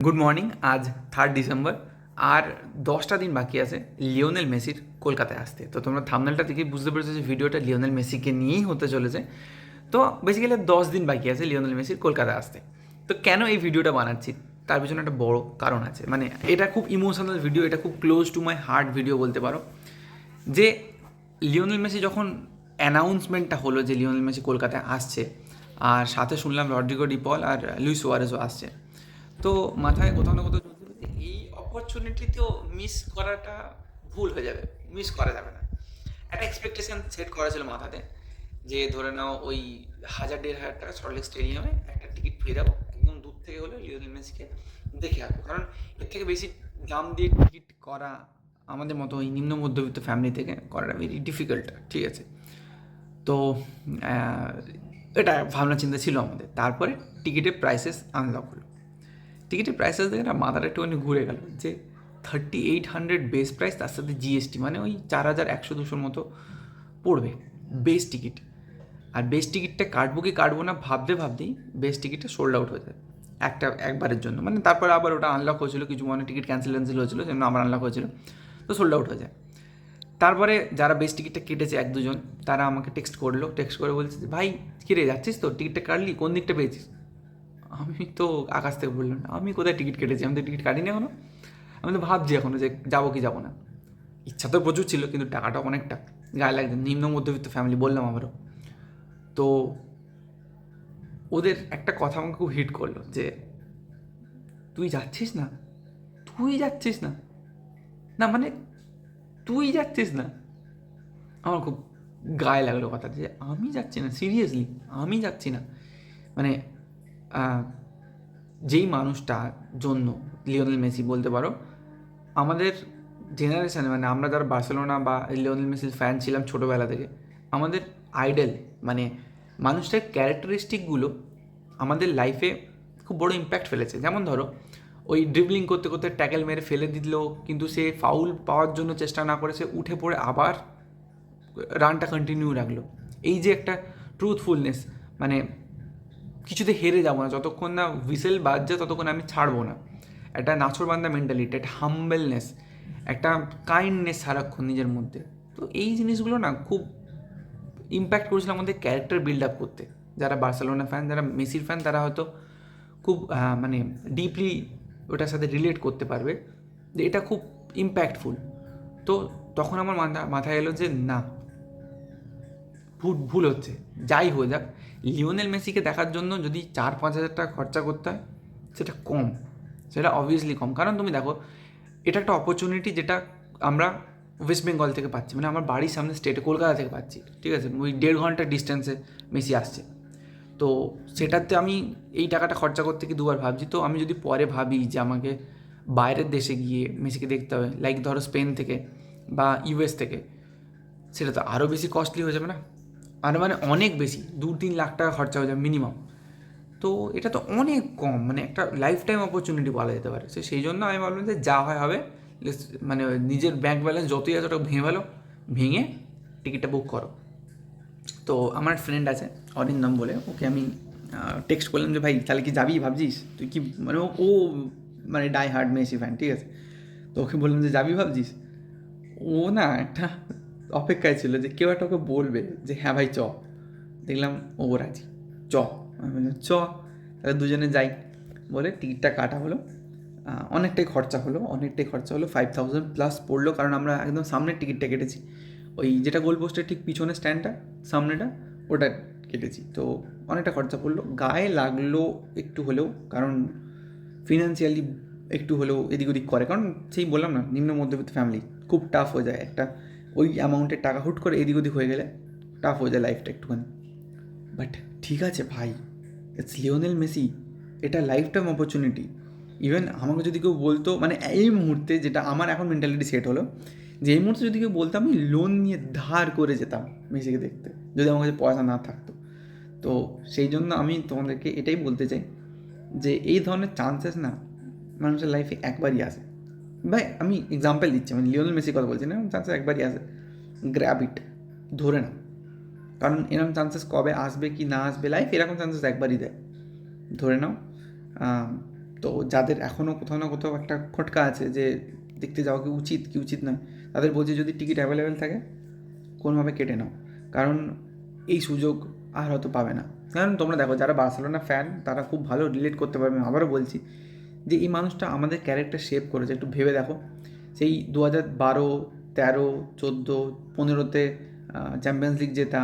Good morning. আজ 3 December, আর 10টা দিন বাকি আছে লিওনেল মেসির কলকাতায় আসতে। তো তোমরা থাম্বনেলটা দেখেই বুঝতে পেরেছো যে ভিডিওটা লিওনেল মেসিকে নিয়েই হতে চলেছে। তো বেসিক্যালি 10 দিন বাকি আছে লিওনেল মেসির কলকাতায় আসতে। তো কেন এই ভিডিওটা বানাচ্ছি তার পিছনে একটা বড় কারণ আছে। মানে এটা খুব ইমোশনাল ভিডিও, এটা খুব close to my heart video বলতে পারো। যে লিওনেল মেসি যখন অ্যানাউন্সমেন্টটা হলো যে লিওনেল মেসি কলকাতায় আসছে, আর সাথে শুনলাম রড্রিগো ডিপল আর লুইস সুয়ারেজও আসছে, তো মাথায় কোথাও না কোথাও চলছিল যে এই অপরচুনিটিতেও মিস করাটা ভুল হয়ে যাবে, মিস করা যাবে না। একটা এক্সপেকটেশন সেট করা ছিল মাথাতে, যে ধরে নাও ওই 1,000-1,500 টাকা সল্টলেক স্টেডিয়ামে একটা টিকিট পেয়ে যাবো, একদম দূর থেকে হলে লিওনেল মেসিকে দেখে আসবো। কারণ এর থেকে বেশি দাম দিয়ে টিকিট করা আমাদের মতো ওই নিম্ন মধ্যবিত্ত ফ্যামিলি থেকে করাটা ভেরি ডিফিকাল্ট, ঠিক আছে? তো আহ, এটা ভাবনা চিন্তা ছিল আমাদের। তারপরে টিকিটের প্রাইসেস আনলক হলো। টিকিটের প্রাইসেস দেখে না মাথাটা একটুখানি ঘুরে গেল, যে 3,800 বেস প্রাইস, তার সাথে জিএসটি, মানে ওই 4,100-200 মতো পড়বে বেস টিকিট। আর বেস টিকিটটা কাটবো কি কাটবো না ভাবতে ভাবতেই বেস টিকিটটা সোল্ড আউট হয়ে যায় একবারের জন্য। মানে তারপরে আবার ওটা আনলক হয়েছিল, কিছু মানে টিকিট ক্যান্সেল হয়েছিল, সেজন্য আবার আনলক হয়েছিল, তো সোল্ড আউট হয়ে যায়। তারপরে যারা বেস টিকিটটা কেটেছে 1-2 জন, তারা আমাকে টেক্সট করলো, টেক্সট করে বলছে যে ভাই কিরে যাচ্ছিস, তো টিকিটটা কাটলি, কোন দিকটা পেয়েছিস? আমি তো আকাশ থেকে বললাম, আমি কোথায় টিকিট কেটেছি, আমি তো টিকিট কাটিনি এখনো। আমি তো ভাবছি এখনো যে যাবো কি যাবো না। ইচ্ছা তো প্রচুর ছিল, কিন্তু টাকাটা অনেকটা গায়ে লাগছে, নিম্ন মধ্যবিত্ত ফ্যামিলি বললাম আমারও। তো ওদের একটা কথা আমাকে খুব হিট করলো, যে তুই যাচ্ছিস না, তুই যাচ্ছিস না, না মানে তুই যাচ্ছিস না। আমার খুব গায়ে লাগলো কথাটা, যে আমি যাচ্ছি না, সিরিয়াসলি আমি যাচ্ছি না। মানে আহ, যেই মানুষটার জন্য লিওনেল মেসি বলতে পারো আমাদের জেনারেশানে, মানে আমরা যারা বার্সেলোনা বা লিওনেল মেসির ফ্যান ছিলাম ছোটোবেলা থেকে, আমাদের আইডল, মানে মানুষটার ক্যারেক্টারিস্টিকগুলো আমাদের লাইফে খুব বড় ইম্প্যাক্ট ফেলেছে। যেমন ধরো, ওই ড্রিবলিং করতে করতে ট্যাকেল মেরে ফেলে দিল, কিন্তু সে ফাউল পাওয়ার জন্য চেষ্টা না করে সে উঠে পড়ে আবার রানটা কন্টিনিউ রাখলো। এই যে একটা ট্রুথফুলনেস, মানে কিছুতে হেরে যাবো না, যতক্ষণ না হুইসেল বাজছে ততক্ষণ আমি ছাড়বো না, একটা নাছোড়বান্দা মেন্টালিটি, একটা হাম্বেলনেস, একটা কাইন্ডনেস সারাক্ষণ নিজের মধ্যে। তো এই জিনিসগুলো না খুব ইম্প্যাক্ট করেছিল আমাদের ক্যারেক্টার বিল্ড আপ করতে। যারা বার্সেলোনা ফ্যান, যারা মেসির ফ্যান, তারা হয়তো খুব মানে ডিপলি ওটার সাথে রিলেট করতে পারবে, যে এটা খুব ইম্প্যাক্টফুল। তো তখন আমার মাথায় এলো যে না, ভুল হচ্ছে। যাই হয়ে যাক, লিওনেল মেসিকে দেখার জন্য যদি 4-5 হাজার টাকা খরচা করতে হয়, সেটা কম, সেটা অবভিয়াসলি কম। কারণ তুমি দেখো, এটা একটা অপরচুনিটি যেটা আমরা ওয়েস্ট বেঙ্গল থেকে পাচ্ছি, মানে আমার বাড়ির সামনে স্টেটে কলকাতা থেকে পাচ্ছি, ঠিক আছে? ওই 1.5 ঘন্টার ডিস্টেন্সে মেসি আসছে। তো সেটাতে আমি এই টাকাটা খরচা করতে কি দুবার ভাবছি? তো আমি যদি পরে ভাবি যে আমাকে বাইরের দেশে গিয়ে মেসিকে দেখতে হবে, লাইক ধরো স্পেন থেকে বা ইউএস থেকে, সেটা তো আরও বেশি কস্টলি হয়ে যাবে না? আর মানে অনেক বেশি, 2-3 লাখ টাকা খরচা হয়ে যাবে মিনিমাম। তো এটা তো অনেক কম, মানে একটা লাইফ টাইম অপরচুনিটি বলা যেতে পারে। সেই জন্য আমি ভাবলাম যে যা হয় হবে, মানে নিজের ব্যাঙ্ক ব্যালেন্স যতই আছে ওটা ভেঙে ফেলো, ভেঙে টিকিটটা বুক করো। তো আমার ফ্রেন্ড আছে অরিন্দম বলে, ওকে আমি টেক্সট করলাম যে ভাই তাহলে কি যাবি ভাবছিস তুই কি, মানে ও মানে ডাই হার্ড মেসি ফ্যান, ঠিক আছে? তো ওকে বললাম যে যাবি ভাবছিস। ও না একটা অপেক্ষায় ছিল যে কেউ একটা ওকে বলবে যে হ্যাঁ ভাই চ। দেখলাম ও রাজি, চ। আমি বললাম চ, তাহলে দুজনে যাই বলে টিকিটটা কাটা হলো। অনেকটাই খরচা হলো 5,000+ পড়লো, কারণ আমরা একদম সামনের টিকিটটা কেটেছি, ওই যেটা গোল পোস্টের ঠিক পিছনে স্ট্যান্ডটা, সামনেটা, ওটা কেটেছি। তো অনেকটা খরচা পড়লো, গায়ে লাগলো একটু হলেও, কারণ ফিনান্সিয়ালি একটু হলেও এদিক ওদিক করে, কারণ সেই বললাম না নিম্ন মধ্যবিত্ত ফ্যামিলি, খুব টাফ হয়ে যায় একটা ওই অ্যামাউন্টের টাকা হুট করে এদিক ওদিক হয়ে গেলে, টাফ হয়ে যায় লাইফটা একটুখানি। বাট ঠিক আছে ভাই, ইটস লিওনেল মেসি, এটা লাইফ টাইম অপরচুনিটি। ইভেন আমাকে যদি কেউ বলতো, মানে এই মুহূর্তে যেটা আমার এখন মেন্টালিটি সেট হলো, যে এই মুহূর্তে যদি কেউ বলতো আমি লোন নিয়ে ধার করে যেতাম মেসিকে দেখতে, যদি আমার কাছে পয়সা না থাকতো। তো সেই জন্য আমি তোমাদেরকে এটাই বলতে চাই, যে এই ধরনের চান্সেস না মানুষের লাইফে একবারই আসে। ভাই আমি এক্সাম্পল দিচ্ছি, মানে লিওনেল মেসির কথা বলছি না, চান্সেস একবারই আসে, গ্র্যাব ইট, ধরে নাও। কারণ এরকম চান্সেস কবে আসবে কি না আসবে, লাইফ এরকম চান্সেস একবারই দেয়, ধরে নাও। তো যাদের এখনও কোথাও না কোথাও একটা খটকা আছে যে দেখতে যাওয়া কি উচিত কি উচিত নয়, তাদের বলছি যদি টিকিট অ্যাভেলেবেল থাকে কোনোভাবে কেটে নাও, কারণ এই সুযোগ আর হয়তো পাবে না। কারণ তোমরা দেখো যারা বার্সেলোনা ফ্যান তারা খুব ভালো রিলেট করতে পারবে। আমি আবারও বলছি যে এই মানুষটা আমাদের ক্যারেক্টার শেপ করেছে, একটু ভেবে দেখো। সেই 2012, 13, 14, 15-তে চ্যাম্পিয়ন্স লিগ জেতা,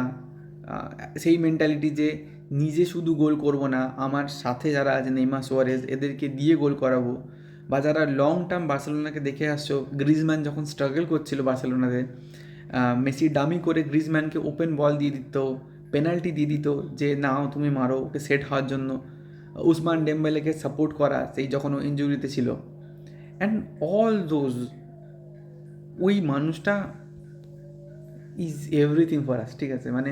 সেই মেন্টালিটি যে নিজে শুধু গোল করব না, আমার সাথে যারা আছে নেইমার, সুয়ারেজ, এদেরকে দিয়ে গোল করাবো। বা যারা লং টার্ম বার্সেলোনাকে দেখে আসছো, গ্রিজম্যান যখন স্ট্রাগল করছিল বার্সেলোনাতে, মেসি ডামি করে গ্রিজম্যানকে ওপেন বল দিয়ে দিত, পেনাল্টি দিয়ে দিত যে নাও তুমি মারো ওকে সেট হওয়ার জন্য, উসমান ডেম্বেলেকে সাপোর্ট করা সেই যখন ও ইনজুরিতে ছিল, অ্যান্ড অল দোজ, ওই মানুষটা ইজ এভরিথিং ফর আস, ঠিক আছে? মানে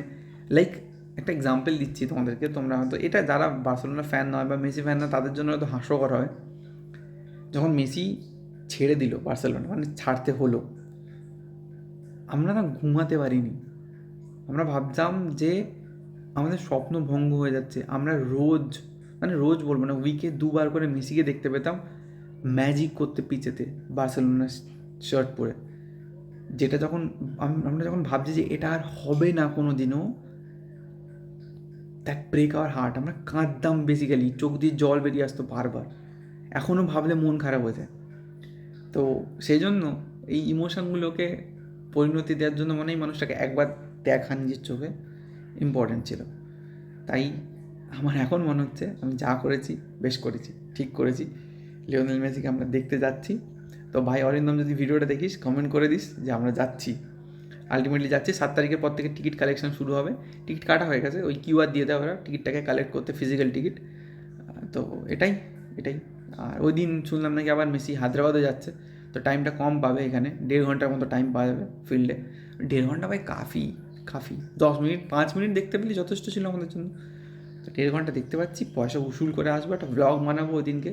লাইক একটা এক্সাম্পল দিচ্ছি তোমাদেরকে, তোমরা হয়তো এটা যারা বার্সেলোনা ফ্যান নয় বা মেসি ফ্যান নয় তাদের জন্য হয়তো হাস্যকর হয়। যখন মেসি ছেড়ে দিল বার্সেলোনা, মানে ছাড়তে হলো, আমরা না ঘুমাতে পারিনি। আমরা ভাবতাম যে আমাদের স্বপ্ন ভঙ্গ হয়ে যাচ্ছে। আমরা রোজ, মানে রোজ বলবো না, উইকে 2বার করে মেসিকে দেখতে পেতাম ম্যাজিক করতে পিচেতে বার্সেলোনার শার্ট পরে। যেটা যখন আমরা যখন ভাবছি যে এটা আর হবে না কোনো দিনও, দ্যাট ব্রেক আওয়ার হার্ট, আমরা কাঁদতাম বেসিক্যালি, চোখ দিয়ে জল বেরিয়ে আসতো বারবার। এখনও ভাবলে মন খারাপ হয়ে যায়। তো সেই জন্য এই ইমোশনগুলোকে পরিণতি দেওয়ার জন্য মানে এই মানুষটাকে একবার দেখা নিজের চোখে ইম্পর্ট্যান্ট ছিল। তাই আমার এখন মনে হচ্ছে আমি যা করেছি বেশ করেছি, ঠিক করেছি। লিওনেল মেসিকে আমরা দেখতে যাচ্ছি। তো ভাই অরিন্দম, যদি ভিডিওটা দেখিস কমেন্ট করে দিস যে আমরা যাচ্ছি, আলটিমেটলি যাচ্ছি। 7 তারিখের পর থেকে টিকিট কালেকশন শুরু হবে। টিকিট কাটা হয়ে গেছে, ওই কিউআর দিয়ে দেওয়া ওরা টিকিটটাকে কালেক্ট করতে, ফিজিক্যাল টিকিট। তো এটাই এটাই আর ওই দিন শুনলাম নাকি আবার মেসি হায়দ্রাবাদে যাচ্ছে, তো টাইমটা কম পাবে, এখানে 1.5 ঘন্টার মতো টাইম পাওয়া যাবে ফিল্ডে। 1.5 ঘন্টা ভাই কাফি, কাফি। 10 মিনিট 5 মিনিট দেখতে পেলে যথেষ্ট ছিল আমাদের জন্য। তো 1.5 ঘন্টা দেখতে পাচ্ছি, পয়সা উসুল করে আসবো, একটা ব্লগ বানাবো ওই দিনকে,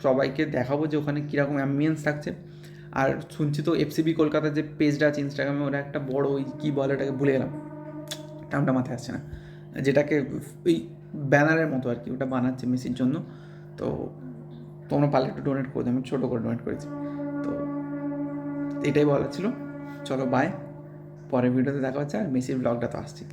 সবাইকে দেখাবো যে ওখানে কীরকম অ্যাম্বিয়েন্স থাকছে। আর শুনছি তো এফসিবি কলকাতার যে পেজটা আছে ইনস্টাগ্রামে, ওরা একটা বড় ওই কী বলে ওটাকে ভুলে গেলাম, টাইমটা মাথায় আসছে না, যেটাকে ওই ব্যানারের মতো আর কি, ওটা বানাচ্ছে মেসির জন্য। তো তোমরা পারলে একটু ডোনেট করে দেবে, আমি ছোটো করে ডোনেট করেছি। তো এটাই বলা ছিল। চলো বাই, পরের ভিডিওতে দেখা হচ্ছে। আর মেসির ব্লগটা তো আসছে।